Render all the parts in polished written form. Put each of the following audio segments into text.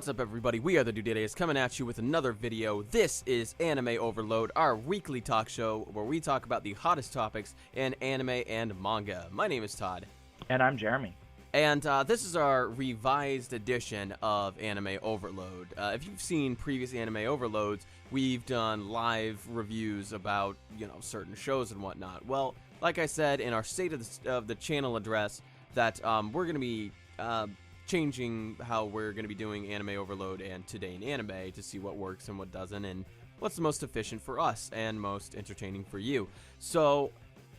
What's up, everybody? We are the Duderes coming at you with another video. This is Anime Overload, our weekly talk show where we talk about the hottest topics in anime and manga. My name is Todd. And I'm Jeremy. And this is our revised edition of Anime Overload. If you've seen previous Anime Overloads, we've done live reviews about, certain shows and whatnot. Well, like I said in our State of the Channel address, that we're going to be changing how we're going to be doing Anime Overload and Today in Anime to see what works and what doesn't, and what's the most efficient for us and most entertaining for you. So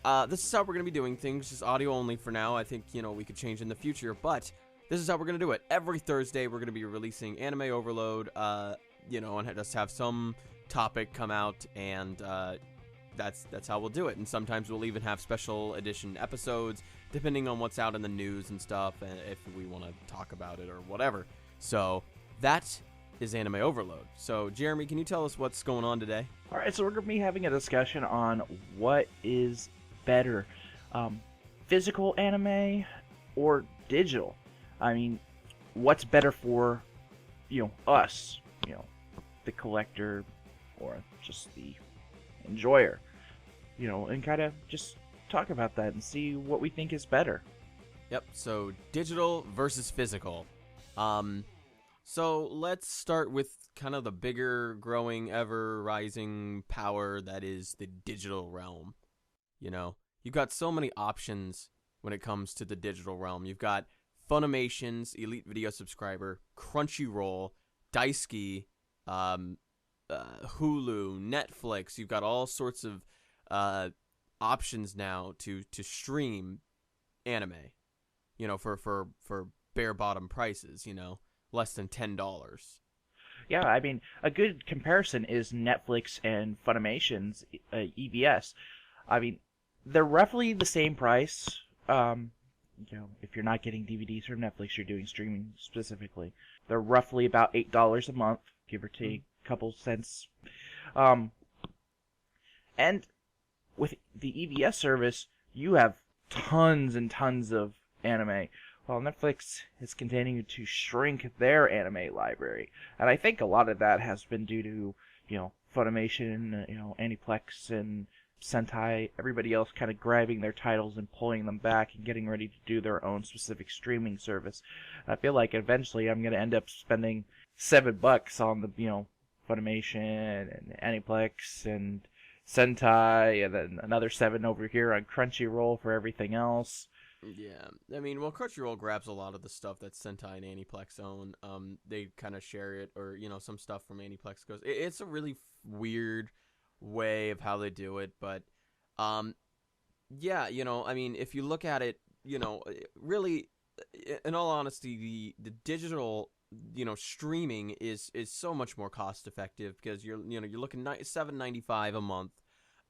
this is how we're going to be doing things, just audio only for now. I think, we could change in the future, but this is how we're going to do it. Every Thursday, we're going to be releasing Anime Overload, and just have some topic come out, and that's how we'll do it. And sometimes we'll even have special edition episodes, depending on what's out in the news and stuff, and if we want to talk about it or whatever. So that is Anime Overload. So Jeremy, can you tell us what's going on today? All right, so we're going to be having a discussion on what is better, physical anime or digital. I mean, what's better for, us, the collector or just the enjoyer, and kind of just talk about that and see what we think is better. Yep, so digital versus physical. So let's start with kind of the bigger, growing, ever rising power that is the digital realm. You've got so many options when it comes to the digital realm. You've got Funimation's Elite Video Subscriber, Crunchyroll, Daisuke, Hulu, Netflix. You've got all sorts of options now to stream anime, for bare bottom prices, less than $10. Yeah, I mean, a good comparison is Netflix and Funimation's EVS. I mean, they're roughly the same price. If you're not getting DVDs from Netflix, you're doing streaming specifically. They're roughly about $8 a month, give or take a couple cents. And with the EVS service, you have tons and tons of anime, while Netflix is continuing to shrink their anime library. And I think a lot of that has been due to, Funimation, Aniplex, and Sentai, everybody else kind of grabbing their titles and pulling them back and getting ready to do their own specific streaming service. I feel like eventually I'm going to end up spending $7 on the, Funimation and Aniplex and Sentai, and then another $7 over here on Crunchyroll for everything else. Yeah, I mean, well, Crunchyroll grabs a lot of the stuff that Sentai and Aniplex own. They kind of share it, or, some stuff from Aniplex goes. It's a really weird way of how they do it, but, yeah, I mean, if you look at it, really, in all honesty, the digital, streaming is so much more cost effective, because you're looking $7.95 a month,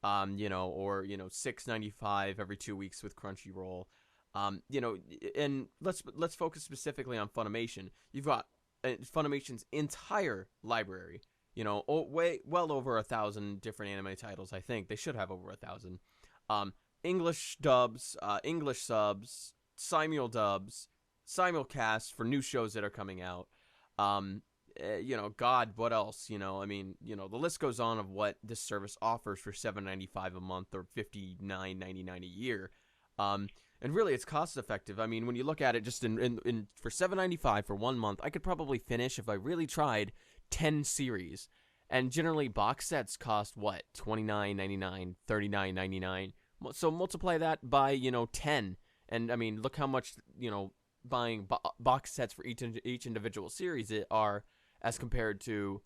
or $6.95 every 2 weeks with Crunchyroll. And let's focus specifically on Funimation. You've got Funimation's entire library, well over 1,000 different anime titles. I think they should have over 1,000. English dubs, English subs, simul dubs, simulcasts for new shows that are coming out. God, what else? I mean, the list goes on of what this service offers for $7.95 a month or $59.99 a year. And really, it's cost effective. I mean, when you look at it, just in for $7.95 for 1 month, I could probably finish, if I really tried, 10 series. And generally, box sets cost what? $29.99, $39.99. So multiply that by 10, and I mean, look how much buying box sets for each individual series are, as compared to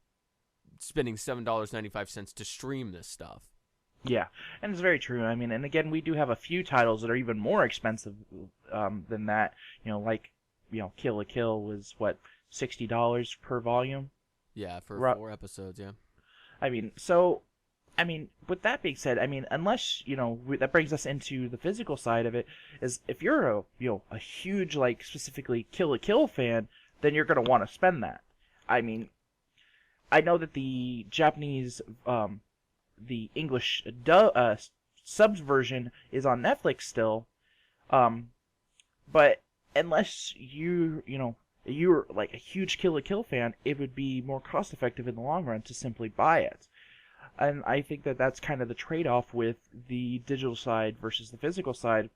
spending $7.95 to stream this stuff. Yeah, and it's very true. I mean, and again, we do have a few titles that are even more expensive than that. Like, Kill la Kill was, what, $60 per volume? Yeah, for 4 episodes, yeah. I mean, with that being said, I mean, unless, that brings us into the physical side of it, is if you're a huge, like, specifically Kill la Kill fan, then you're going to want to spend that. I mean, I know that the Japanese, the English subs version is on Netflix still, but unless you you're like a huge Kill la Kill fan, it would be more cost effective in the long run to simply buy it. And I think that that's kind of the trade-off with the digital side versus the physical side,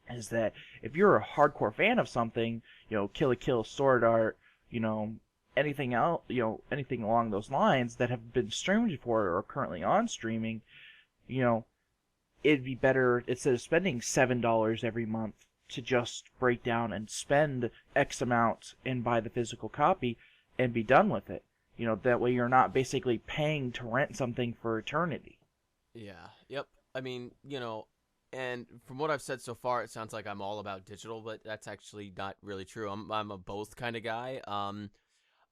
is that if you're a hardcore fan of something, Kill la Kill, Sword Art, anything else, anything along those lines that have been streamed before or are currently on streaming, you know, it'd be better instead of spending $7 every month to just break down and spend X amount and buy the physical copy and be done with it. That way you're not basically paying to rent something for eternity. Yeah. Yep. I mean, and from what I've said so far, it sounds like I'm all about digital, but that's actually not really true. I'm a both kind of guy. I'm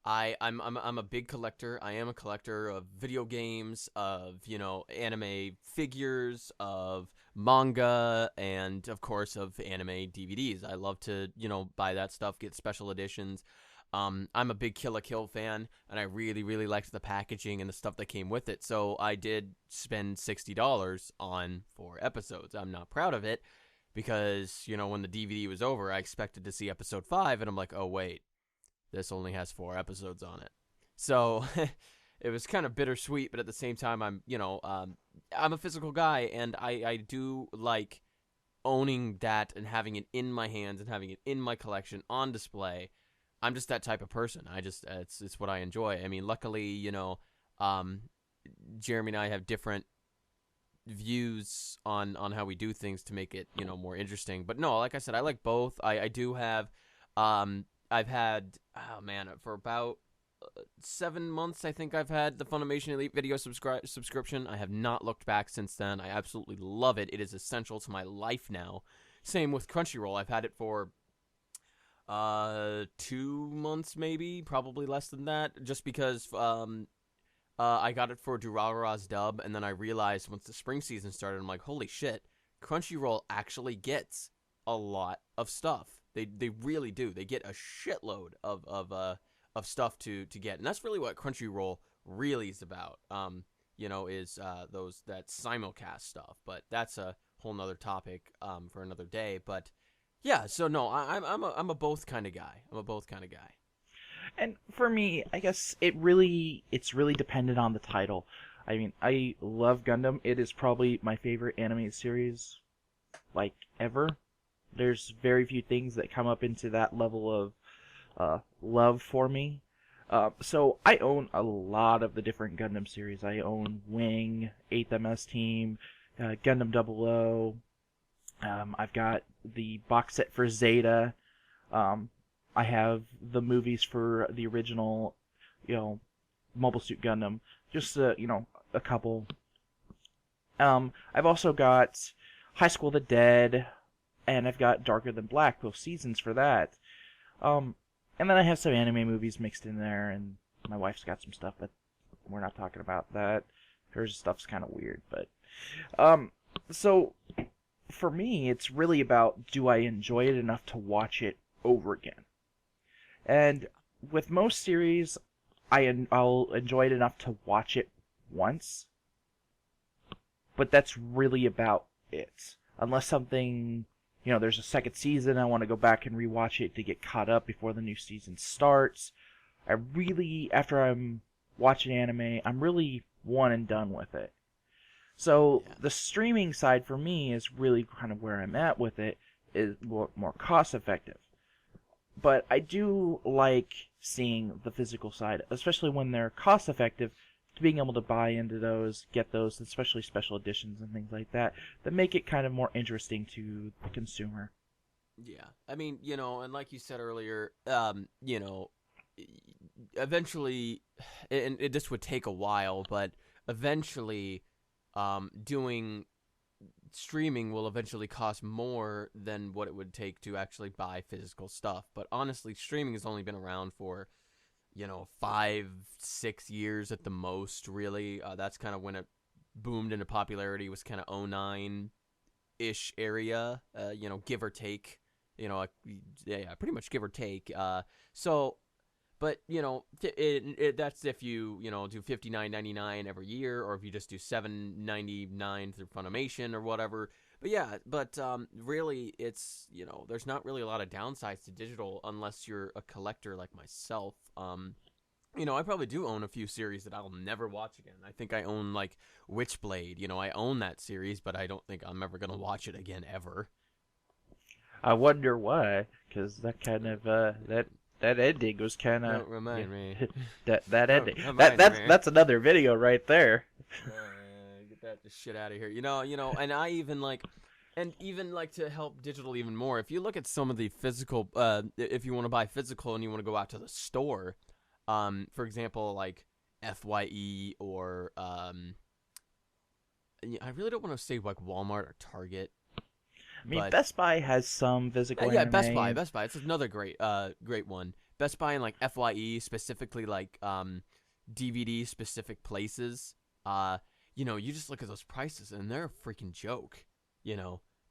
a big collector. I am a collector of video games, of anime figures, of manga, and of course of anime DVDs. I love to buy that stuff, get special editions. I'm a big Kill la Kill fan, and I really, really liked the packaging and the stuff that came with it. So I did spend $60 on 4 episodes. I'm not proud of it because, when the DVD was over, I expected to see episode 5, and I'm like, oh, wait, this only has 4 episodes on it. So it was kind of bittersweet, but at the same time, I'm a physical guy, and I do like owning that and having it in my hands and having it in my collection on display. I'm just that type of person. It's what I enjoy. I mean, luckily, Jeremy and I have different views on how we do things to make it, more interesting. But no, like I said, I like both. I do have, I've had, oh man, for about 7 months, I think I've had the Funimation Elite Video subscription. I have not looked back since then. I absolutely love it. It is essential to my life now. Same with Crunchyroll. I've had it for 2 months, maybe, probably less than that, just because I got it for Durarara's dub, and then I realized once the spring season started, I'm like, holy shit, Crunchyroll actually gets a lot of stuff. They really do. They get a shitload of stuff to get, and that's really what Crunchyroll really is about. Is that simulcast stuff, but that's a whole nother topic for another day. But yeah, so no, I'm a both kind of guy. I'm a both kind of guy. And for me, I guess it's really dependent on the title. I mean, I love Gundam. It is probably my favorite anime series, like, ever. There's very few things that come up into that level of love for me. So I own a lot of the different Gundam series. I own Wing, 8th MS Team, Gundam 00. I've got the box set for Zeta. I have the movies for the original, Mobile Suit Gundam. Just, a couple. I've also got High School of the Dead, and I've got Darker Than Black, both seasons for that. And then I have some anime movies mixed in there, and my wife's got some stuff, but we're not talking about that. Her stuff's kind of weird, but... So, for me, it's really about, do I enjoy it enough to watch it over again? And with most series, I'll enjoy it enough to watch it once, but that's really about it. Unless something... there's a second season, I want to go back and rewatch it to get caught up before the new season starts. After I'm watching anime, I'm really one and done with it. So the streaming side for me is really kind of where I'm at with it, is more cost effective. But I do like seeing the physical side, especially when they're cost effective, to being able to buy into those, get those, especially special editions and things like that make it kind of more interesting to the consumer. Yeah, I mean, and like you said earlier, eventually, and this would take a while, but eventually, doing streaming will eventually cost more than what it would take to actually buy physical stuff. But honestly, streaming has only been around for 5-6 years at the most, really. That's kind of when it boomed into popularity, was kind of 09-ish area, give or take. Pretty much give or take. But, that's if you, do $59.99 every year, or if you just do $7.99 through Funimation or whatever. But yeah, but really, it's there's not really a lot of downsides to digital unless you're a collector like myself. I probably do own a few series that I'll never watch again. I think I own like Witchblade. I own that series, but I don't think I'm ever gonna watch it again ever. I wonder why, because that kind of that ending was kind of Don't remind me. that Don't ending remind me. that's another video right there. Get that shit out of here. And I even like, and even like to help digital even more. If you look at some of the physical, if you want to buy physical and you want to go out to the store, for example, like FYE or I really don't want to say like Walmart or Target. I mean, But Best Buy has some physical yeah, anime. Best Buy. It's another great one. Best Buy and like FYE, specifically like DVD specific places. You just look at those prices and they're a freaking joke.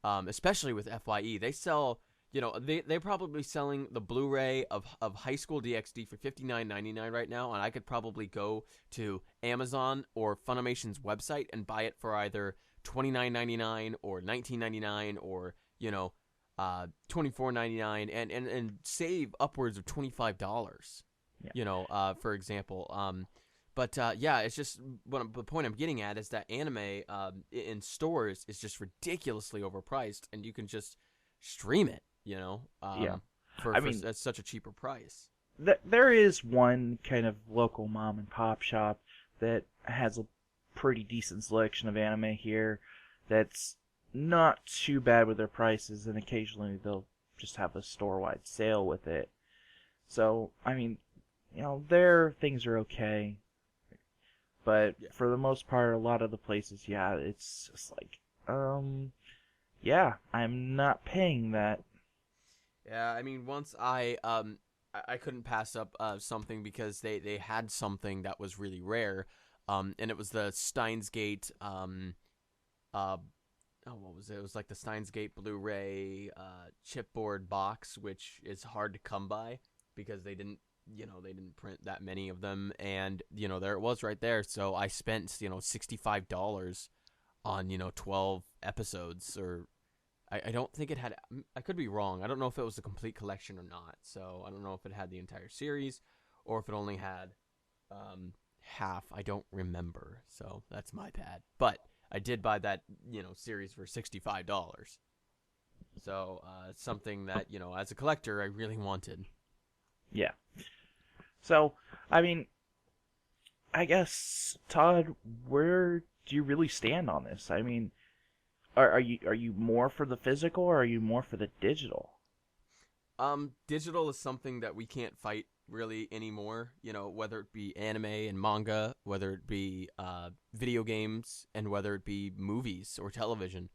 Especially with FYE, they sell. They're probably selling the Blu-ray of High School DxD for $59.99 right now, and I could probably go to Amazon or Funimation's website and buy it for either $29.99 or $19.99 or $24.99 and save upwards of $25. For example. Yeah, it's just the point I'm getting at is that anime in stores is just ridiculously overpriced, and you can just stream it. Yeah. For at such a cheaper price. There is one kind of local mom and pop shop that has a pretty decent selection of anime here that's not too bad with their prices, and occasionally they'll just have a store-wide sale with it. So, I mean, their things are okay, but for the most part, a lot of the places, yeah, it's just like, yeah, I'm not paying that. Yeah, I mean, once I couldn't pass up something because they had something that was really rare, and it was the Steins Gate what was it? It was like the Steins Gate Blu-ray chipboard box, which is hard to come by because they didn't print that many of them, and there it was right there. So I spent $65 on 12 episodes, or I don't think it had. I could be wrong. I don't know if it was a complete collection or not. So I don't know if it had the entire series or if it only had half. I don't remember. So that's my bad. But I did buy that series for $65. So it's something that as a collector I really wanted. Yeah. So I mean, I guess Todd, where do you really stand on this? I mean, are you more for the physical or are you more for the digital? Digital is something that we can't fight really anymore. Whether it be anime and manga, whether it be video games, and whether it be movies or television.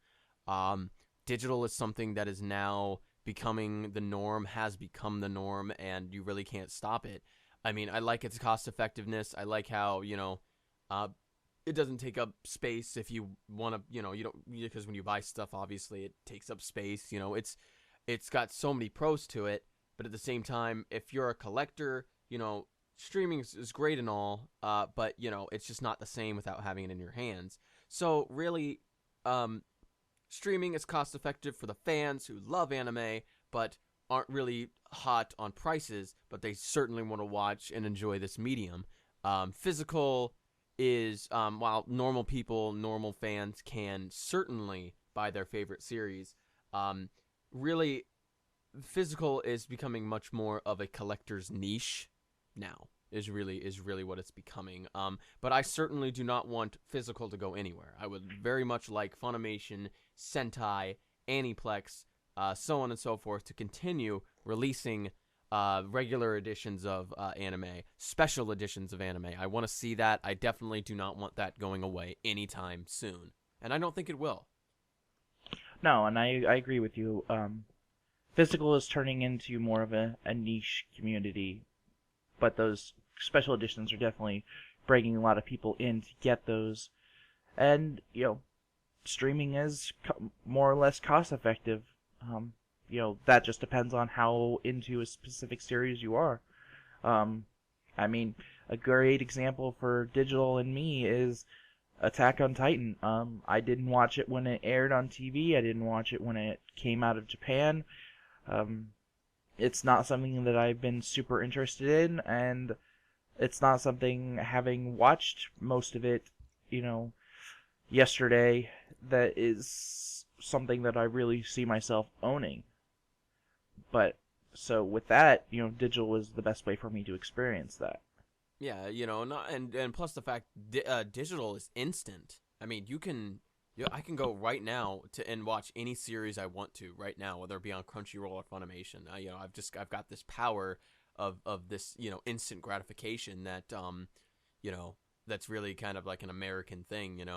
Digital is something that is now becoming the norm, has become the norm, and you really can't stop it. I mean, I like its cost effectiveness. I like how it doesn't take up space if you want to, you don't, because when you buy stuff, obviously it takes up space. It's got so many pros to it, but at the same time, if you're a collector, streaming is great and all, but it's just not the same without having it in your hands. So really, streaming is cost effective for the fans who love anime, but aren't really hot on prices, but they certainly want to watch and enjoy this medium. Physical is, while normal people, normal fans can certainly buy their favorite series, really, physical is becoming much more of a collector's niche now, is really what it's becoming. But I certainly do not want physical to go anywhere. I would very much like Funimation, Sentai, Aniplex, so on and so forth, to continue releasing regular editions of anime, special editions of anime. I want to see that. I definitely do not want that going away anytime soon. And I don't think it will. No, and I agree with you. Physical is turning into more of a niche community, but those special editions are definitely bringing a lot of people in to get those. And, streaming is more or less cost effective. That just depends on how into a specific series you are. I mean, a great example for digital and me is Attack on Titan. I didn't watch it when it aired on TV. I didn't watch it when it came out of Japan. It's not something that I've been super interested in, and it's not something, having watched most of it, yesterday, that is something that I really see myself owning. But, so with that, digital was the best way for me to experience that. Yeah, and plus the fact digital is instant. I mean, I can go right now and watch any series I want to right now, whether it be on Crunchyroll or Funimation. I've got this power of this, instant gratification that that's really kind of like an American thing, and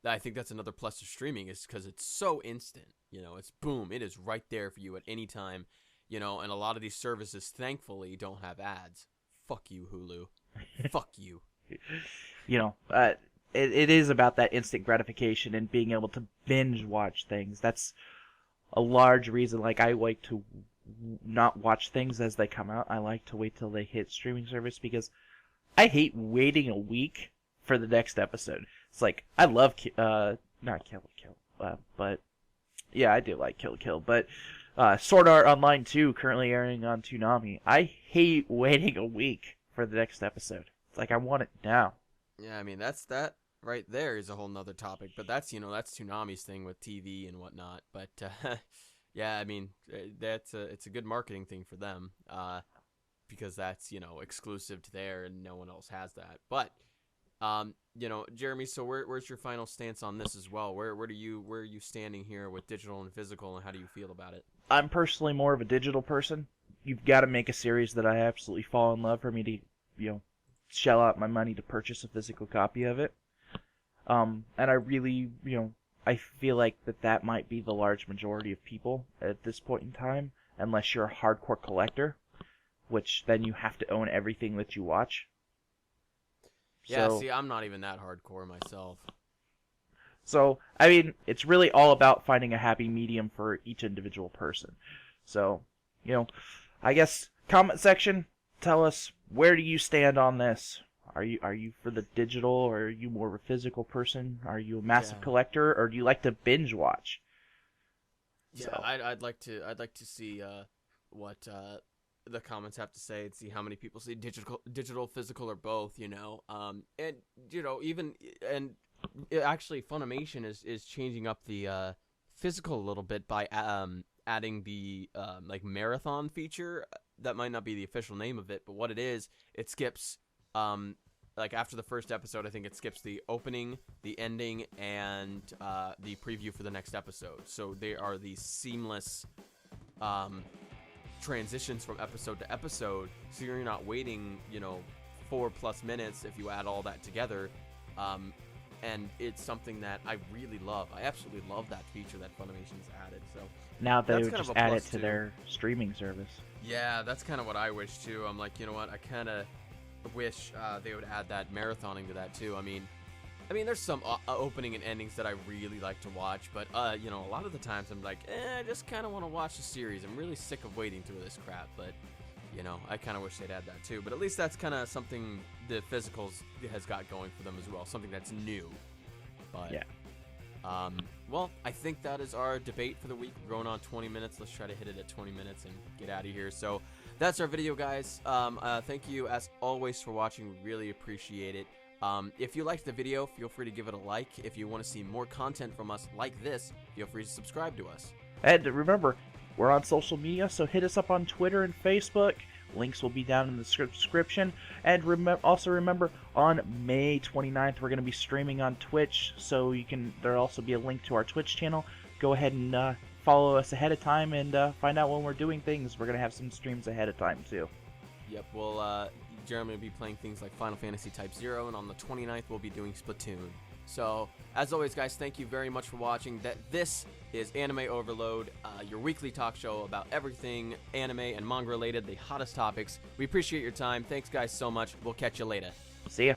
I think that's another plus of streaming, is because it's so instant. It's boom, it is right there for you at any time. And a lot of these services, thankfully, don't have ads. Fuck you, Hulu. Fuck you. It is about that instant gratification and being able to binge watch things. That's a large reason. Like, I like to not watch things as they come out. I like to wait till they hit streaming service, because I hate waiting a week for the next episode. It's like, I love, not Kill la Kill, but yeah, I do like Kill la Kill, but Sword Art Online 2, currently airing on Toonami. I hate waiting a week for the next episode. It's like, I want it now. Yeah, I mean, that right there is a whole nother topic, but that's Toonami's thing with TV and whatnot. But yeah, I mean, it's a good marketing thing for them, because that's exclusive to there and no one else has that. But Jeremy, so where's your final stance on this as well? Where are you standing here with digital and physical, and how do you feel about it? I'm personally more of a digital person. You've got to make a series that I absolutely fall in love for me to, shell out my money to purchase a physical copy of it. And I really, I feel like that might be the large majority of people at this point in time, unless you're a hardcore collector, which then you have to own everything that you watch. Yeah, see, I'm not even that hardcore myself. So, I mean, it's really all about finding a happy medium for each individual person. So, I guess, comment section, tell us, where do you stand on this? Are you for the digital, or are you more of a physical person? Are you a massive collector, or do you like to binge watch? Yeah, so. I'd like to see what the comments have to say, and see how many people see digital, physical, or both. Actually, Funimation is changing up the physical a little bit by adding the like marathon feature. That might not be the official name of it, but what it is, it skips like after the first episode, I think it skips the opening, the ending, and the preview for the next episode. So they are these seamless transitions from episode to episode, so you're not waiting 4+ minutes if you add all that together. And it's something that I really love. I absolutely love that feature that Funimation's added. So now they would just add it to their streaming service. Yeah, that's kind of what I wish too. I'm like, you know what? I kind of wish they would add that marathoning to that too. I mean, there's some opening and endings that I really like to watch, but a lot of the times I'm like, I just kind of want to watch the series. I'm really sick of waiting through this crap, but I kind of wish they'd add that too. But at least that's kind of something the physicals has got going for them as well, something that's new. But yeah. Well, I think that is our debate for the week. We're going on 20 minutes. Let's try to hit it at 20 minutes and get out of here. So that's our video, guys. Thank you, as always, for watching. We really appreciate it. If you liked the video, feel free to give it a like. If you want to see more content from us like this, feel free to subscribe to us. And remember, we're on social media, so hit us up on Twitter and Facebook. Links will be down in the description. And also remember, on May 29th, we're going to be streaming on Twitch, so there'll also be a link to our Twitch channel. Go ahead and follow us ahead of time and find out when we're doing things. We're going to have some streams ahead of time, too. Yep, well, Jeremy will be playing things like Final Fantasy Type 0, and on the 29th, we'll be doing Splatoon. So, as always, guys, thank you very much for watching. This is Anime Overload, your weekly talk show about everything anime and manga related, the hottest topics. We appreciate your time. Thanks, guys, so much. We'll catch you later. See ya.